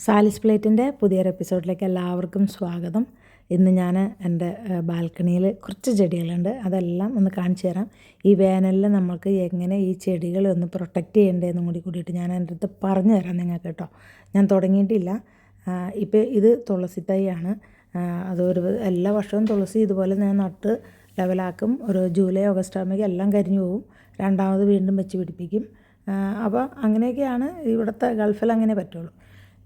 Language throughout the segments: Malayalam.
സാലിസ് പ്ലേറ്റിൻ്റെ പുതിയൊരു എപ്പിസോഡിലേക്ക് എല്ലാവർക്കും സ്വാഗതം. ഇന്ന് ഞാൻ എൻ്റെ ബാൽക്കണിയിൽ കുറച്ച് ചെടികളുണ്ട്, അതെല്ലാം ഒന്ന് കാണിച്ചു തരാം. ഈ വേനലിൽ നമ്മൾക്ക് എങ്ങനെ ഈ ചെടികളെ ഒന്ന് പ്രൊട്ടക്റ്റ് ചെയ്യേണ്ടതെന്നും കൂടിയിട്ട് ഞാൻ എൻ്റെ അടുത്ത് പറഞ്ഞു തരാം നിങ്ങൾക്ക് കേട്ടോ. ഞാൻ തുടങ്ങിയിട്ടില്ല. ഇപ്പോൾ ഇത് തുളസി തൈയാണ്. അതൊരു എല്ലാ വർഷവും തുളസി ഇതുപോലെ ഞാൻ നട്ട് ലെവലാക്കും. ഒരു ജൂലൈ ഓഗസ്റ്റ് ആകുമ്പോഴേക്കും എല്ലാം കരിഞ്ഞു പോകും. രണ്ടാമത് വീണ്ടും വെച്ച് പിടിപ്പിക്കും. അപ്പോൾ അങ്ങനെയൊക്കെയാണ് ഇവിടുത്തെ ഗൾഫിൽ അങ്ങനെ പറ്റുള്ളൂ.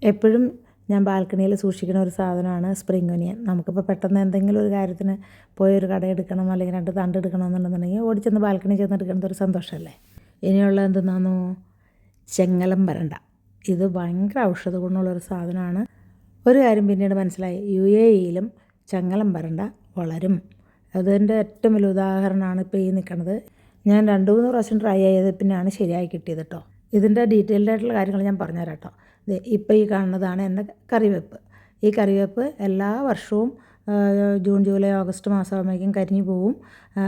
എപ്പോഴും ഞാൻ ബാൽക്കണിയിൽ സൂക്ഷിക്കുന്ന ഒരു സാധനമാണ് സ്പ്രിംഗ് ഒനിയൻ. നമുക്കിപ്പോൾ പെട്ടെന്ന് എന്തെങ്കിലും ഒരു കാര്യത്തിന് പോയൊരു കട എടുക്കണം അല്ലെങ്കിൽ രണ്ട് തണ്ട് എടുക്കണമെന്നുണ്ടെന്നുണ്ടെങ്കിൽ ഓടിച്ചെന്ന് ബാൽക്കണി ചെന്ന് എടുക്കുന്നത് ഒരു സന്തോഷമല്ലേ. ഇനിയുള്ള എന്തെന്നാന്നോ ചെങ്ങലം വരണ്ട. ഇത് ഭയങ്കര ഔഷധ ഗുണമുള്ളൊരു സാധനമാണ്. ഒരു കാര്യം പിന്നീട് മനസ്സിലായി, UAE-യിലും ചെങ്ങലം വരണ്ട വളരും. അതിൻ്റെ ഏറ്റവും വലിയ ഉദാഹരണമാണ് ഇപ്പോൾ ഈ നിൽക്കുന്നത്. ഞാൻ 2-3 പ്രാവശ്യം ട്രൈ ചെയ്ത് പിന്നെയാണ് ശരിയായി കിട്ടിയത് കേട്ടോ. ഇതിൻ്റെ ഡീറ്റെയിൽഡ് ആയിട്ടുള്ള കാര്യങ്ങൾ ഞാൻ പറഞ്ഞുതരാം കേട്ടോ. ഇപ്പോൾ ഈ കാണുന്നതാണ് എൻ്റെ കറിവേപ്പ്. ഈ കറിവേപ്പ് എല്ലാ വർഷവും ജൂൺ ജൂലൈ ഓഗസ്റ്റ് മാസമാകുമ്പോഴേക്കും കരിഞ്ഞു പോവും.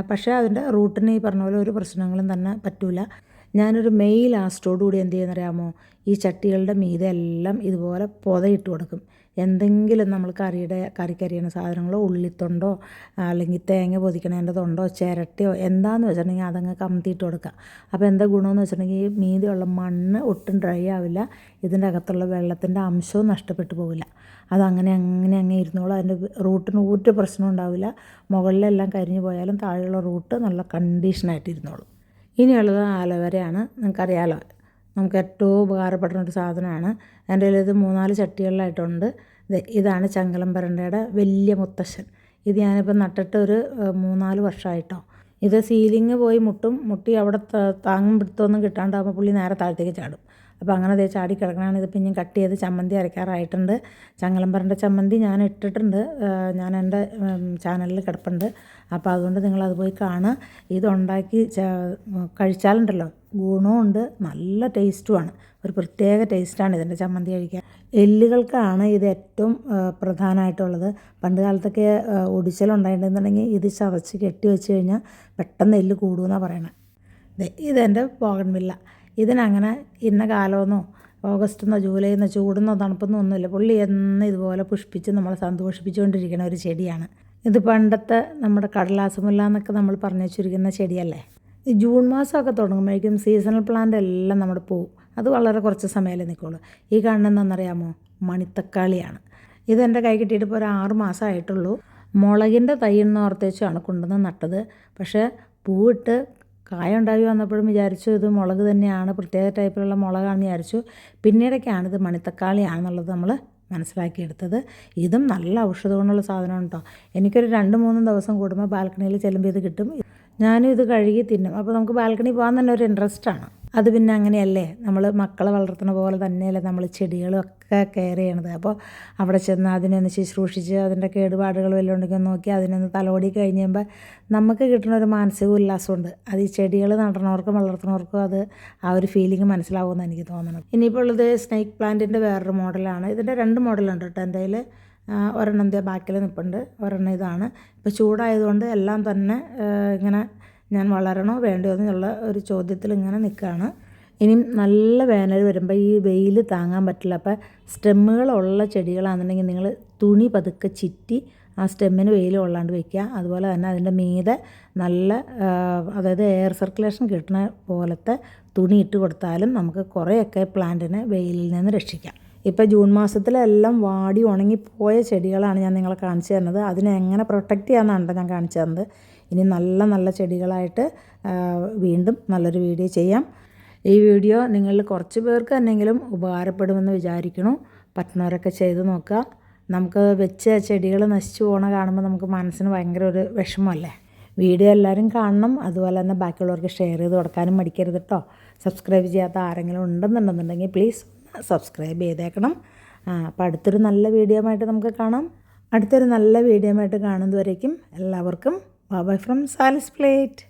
പക്ഷേ അതിൻ്റെ റൂട്ടിന് ഈ പറഞ്ഞ പോലെ ഒരു പ്രശ്നങ്ങളും തന്നെ പറ്റില്ല. ഞാനൊരു മെയ് ലാസ്റ്റോടുകൂടി എന്ത് ചെയ്യുന്നറിയാമോ, ഈ ചട്ടികളുടെ മീതെ എല്ലാം ഇതുപോലെ പൊതയിട്ട് കൊടുക്കും. എന്തെങ്കിലും നമ്മൾ കറിക്കരിയണ സാധനങ്ങളോ ഉള്ളിത്തൊണ്ടോ അല്ലെങ്കിൽ തേങ്ങ പൊതിക്കണേൻ്റെ തൊണ്ടോ ചിരട്ടയോ എന്താണെന്ന് വെച്ചിട്ടുണ്ടെങ്കിൽ അതങ്ങ് കമത്തിയിട്ട് കൊടുക്കുക. അപ്പോൾ എന്താ ഗുണമെന്ന് വെച്ചിട്ടുണ്ടെങ്കിൽ ഈ മീതെയുള്ള മണ്ണ് ഒട്ടും ഡ്രൈ ആവില്ല. ഇതിൻ്റെ അകത്തുള്ള വെള്ളത്തിൻ്റെ അംശവും നഷ്ടപ്പെട്ടു പോവില്ല. അതങ്ങനെ അങ്ങ് ഇരുന്നോളും. അതിൻ്റെ റൂട്ടിന് ഒരു പ്രശ്നം ഉണ്ടാവില്ല. മുകളിലെല്ലാം കരിഞ്ഞു പോയാലും താഴെയുള്ള റൂട്ട് നല്ല കണ്ടീഷനായിട്ട് ഇരുന്നോളും. ഇനിയുള്ളത് ആലോവേരയാണ്. നിങ്ങൾക്കറിയാലോ, നമുക്ക് ഏറ്റവും ഉപകാരപ്പെടുന്ന ഒരു സാധനമാണ്. എൻ്റെ കയ്യിൽ ഇത് 3-4 ചട്ടികളിലായിട്ടുണ്ട്. ഇതാണ് ചെങ്ങലം വരണ്ടയുടെ വലിയ മുത്തശ്ശൻ. ഇത് ഞാനിപ്പോൾ നട്ടിട്ട് ഒരു 3-4 വർഷമായിട്ടോ. ഇത് സീലിങ് പോയി മുട്ടി അവിടെ താങ്ങും പിടുത്തമൊന്നും കിട്ടാണ്ടാകുമ്പോൾ പുള്ളി നേരെ താഴത്തേക്ക് ചാടും. അപ്പോൾ അങ്ങനെ ചാടി കിടക്കണതാണ്. ഇതിപ്പോൾ ഞാൻ കട്ട് ചെയ്ത് ചമ്മന്തി അരയ്ക്കാറായിട്ടുണ്ട്. ചെങ്ങലം വരണ്ട ചമ്മന്തി ഞാൻ ഇട്ടിട്ടുണ്ട്. ഞാൻ എൻ്റെ ചാനലിൽ കിടപ്പുണ്ട്. അപ്പോൾ അതുകൊണ്ട് നിങ്ങളത് പോയി കാണുക. ഇതുണ്ടാക്കി കഴിച്ചാലുണ്ടല്ലോ ഗുണമുണ്ട്, നല്ല ടേസ്റ്റുമാണ്. ഒരു പ്രത്യേക ടേസ്റ്റാണ് ഇതിൻ്റെ ചമ്മന്തി കഴിക്കാൻ. എല്ലുകൾക്കാണ് ഇത് ഏറ്റവും പ്രധാനമായിട്ടുള്ളത്. പണ്ട് കാലത്തൊക്കെ ഒടിച്ചിലുണ്ടായിട്ടുണ്ടെന്നുണ്ടെങ്കിൽ ഇത് ചതച്ച് കെട്ടി വെച്ച് കഴിഞ്ഞാൽ പെട്ടെന്ന് എല്ല് കൂടുമെന്നാണ് പറയണത്. ഇതെൻ്റെ ബോഗൺവില്ല. ഇതിനങ്ങനെ ഇന്ന കാലമെന്നോ ഓഗസ്റ്റെന്നോ ജൂലൈന്നോ ചൂടെന്നോ തണുപ്പെന്നോ ഒന്നുമില്ല. പുള്ളി എന്ന് ഇതുപോലെ പുഷ്പിച്ച് നമ്മളെ സന്തോഷിപ്പിച്ചുകൊണ്ടിരിക്കുന്ന ഒരു ചെടിയാണ്. ഇത് പണ്ടത്തെ നമ്മുടെ കടലാസ് മുല്ല എന്നൊക്കെ നമ്മൾ പറഞ്ഞു വെച്ചിരിക്കുന്ന ചെടിയല്ലേ. ഈ ജൂൺ മാസമൊക്കെ തുടങ്ങുമ്പോഴേക്കും സീസണൽ പ്ലാന്റ് എല്ലാം നമ്മുടെ പോവും. അത് വളരെ കുറച്ച് സമയമല്ലേ നിൽക്കുള്ളൂ. ഈ കാണുന്നതെന്നറിയാമോ, മണിത്തക്കാളിയാണ്. ഇതെൻ്റെ കൈ കിട്ടിയിട്ട് ഇപ്പോൾ ഒരു 6 മാസമായിട്ടുള്ളൂ. മുളകിൻ്റെ തൈ എന്ന് ഓർത്തേച്ചാണ് കൊണ്ടുവന്ന് നട്ടത്. പക്ഷേ പൂവിട്ട് കായ ഉണ്ടായി വന്നപ്പോഴും വിചാരിച്ചു ഇത് മുളക് തന്നെയാണ്, പ്രത്യേക ടൈപ്പിലുള്ള മുളകാണെന്ന് വിചാരിച്ചു. പിന്നീടൊക്കെയാണ് ഇത് മണിത്തക്കാളിയാണെന്നുള്ളത് നമ്മൾ മനസ്സിലാക്കിയെടുത്തത്. ഇതും നല്ല ഔഷധ ഗുണമുള്ള സാധനമാണ് കേട്ടോ. എനിക്കൊരു 2-3 ദിവസം കൂടുമ്പോൾ ബാൽക്കണിയിൽ ചെല്ലുമ്പോൾ ഇത് കിട്ടും. ഞാനും ഇത് കഴുകി തിന്നും. അപ്പോൾ നമുക്ക് ബാൽക്കണി പോകാൻ തന്നെ ഒരു ഇൻട്രസ്റ്റാണ്. അത് പിന്നെ അങ്ങനെയല്ലേ, നമ്മൾ മക്കളെ വളർത്തുന്ന പോലെ തന്നെയല്ലേ നമ്മൾ ചെടികളൊക്കെ കെയർ ചെയ്യണത്. അപ്പോൾ അവിടെ ചെന്ന് അതിനൊന്ന് ശുശ്രൂഷിച്ച് അതിൻ്റെ കേടുപാടുകൾ വല്ലതും ഉണ്ടെങ്കിൽ നോക്കി അതിനൊന്ന് തലോടി കഴിഞ്ഞ് കഴിയുമ്പോൾ നമുക്ക് കിട്ടുന്ന ഒരു മാനസിക ഉല്ലാസമുണ്ട്. അത് ഈ ചെടികൾ നടണവർക്കും വളർത്തുന്നവർക്കും അത് ആ ഒരു ഫീലിംഗ് മനസ്സിലാവുമെന്ന് എനിക്ക് തോന്നുന്നു. ഇനിയിപ്പോൾ ഉള്ളത് സ്നേക്ക് പ്ലാന്റിൻ്റെ വേറൊരു മോഡലാണ്. ഇതിൻ്റെ 2 മോഡലുണ്ട് കേട്ടോ എൻ്റെ കയ്യിൽ. ഒരെണ്ണം ബാക്കിൽ നിൽപ്പുണ്ട്, ഒരെണ്ണം ഇതാണ്. ഇപ്പോൾ ചൂടായതുകൊണ്ട് എല്ലാം തന്നെ ഇങ്ങനെ ഞാൻ വളരണോ വേണ്ടയോ എന്നുള്ള ഒരു ചോദ്യത്തിൽ ഇങ്ങനെ നിൽക്കുകയാണ്. ഇനിയും നല്ല വേനൽ വരുമ്പോൾ ഈ വെയിൽ താങ്ങാൻ പറ്റില്ല. അപ്പോൾ സ്റ്റെമ്മുകളുള്ള ചെടികളാണെന്നുണ്ടെങ്കിൽ നിങ്ങൾ തുണി പതുക്കെ ചുറ്റി ആ സ്റ്റെമ്മിന് വെയിൽ കൊള്ളാണ്ട് വയ്ക്കുക. അതുപോലെ തന്നെ അതിൻ്റെ മീതെ നല്ല അതായത് എയർ സർക്കുലേഷൻ കിട്ടുന്ന പോലത്തെ തുണി ഇട്ട് കൊടുത്താലും നമുക്ക് കുറേയൊക്കെ പ്ലാന്റിനെ വെയിലിൽ നിന്ന് രക്ഷിക്കാം. ഇപ്പോൾ ജൂൺ മാസത്തിലെല്ലാം വാടി ഉണങ്ങിപ്പോയ ചെടികളാണ് ഞാൻ നിങ്ങളെ കാണിച്ചു തരുന്നത്. അതിനെ എങ്ങനെ പ്രൊട്ടക്റ്റ് ചെയ്യാമെന്നാണ് ഞാൻ കാണിച്ചു തന്നത്. ഇനി നല്ല ചെടികളായിട്ട് വീണ്ടും നല്ലൊരു വീഡിയോ ചെയ്യാം. ഈ വീഡിയോ നിങ്ങളിൽ കുറച്ച് പേർക്ക് എന്തെങ്കിലും ഉപകാരപ്പെടുമെന്ന് വിചാരിക്കണു. പറ്റുന്നവരൊക്കെ ചെയ്ത് നോക്കുക. നമുക്ക് വെച്ച ചെടികൾ നശിച്ചു പോകണ കാണുമ്പോൾ നമുക്ക് മനസ്സിന് ഭയങ്കര ഒരു വിഷമമല്ലേ. വീഡിയോ എല്ലാവരും കാണണം. അതുപോലെ തന്നെ ബാക്കിയുള്ളവർക്ക് ഷെയർ ചെയ്ത് കൊടുക്കാനും മടിക്കരുത് കേട്ടോ. സബ്സ്ക്രൈബ് ചെയ്യാത്ത ആരെങ്കിലും ഉണ്ടെന്നുണ്ടെന്നുണ്ടെങ്കിൽ പ്ലീസ് സബ്സ്ക്രൈബ് ചെയ്തേക്കണം. അപ്പോൾ അടുത്തൊരു നല്ല വീഡിയോ ആയിട്ട് നമുക്ക് കാണാം. അടുത്തൊരു നല്ല വീഡിയോ ആയിട്ട് കാണുന്നതുവരേക്കും എല്ലാവർക്കും ബൈ ഫ്രം സാലിസ് പ്ലേറ്റ്.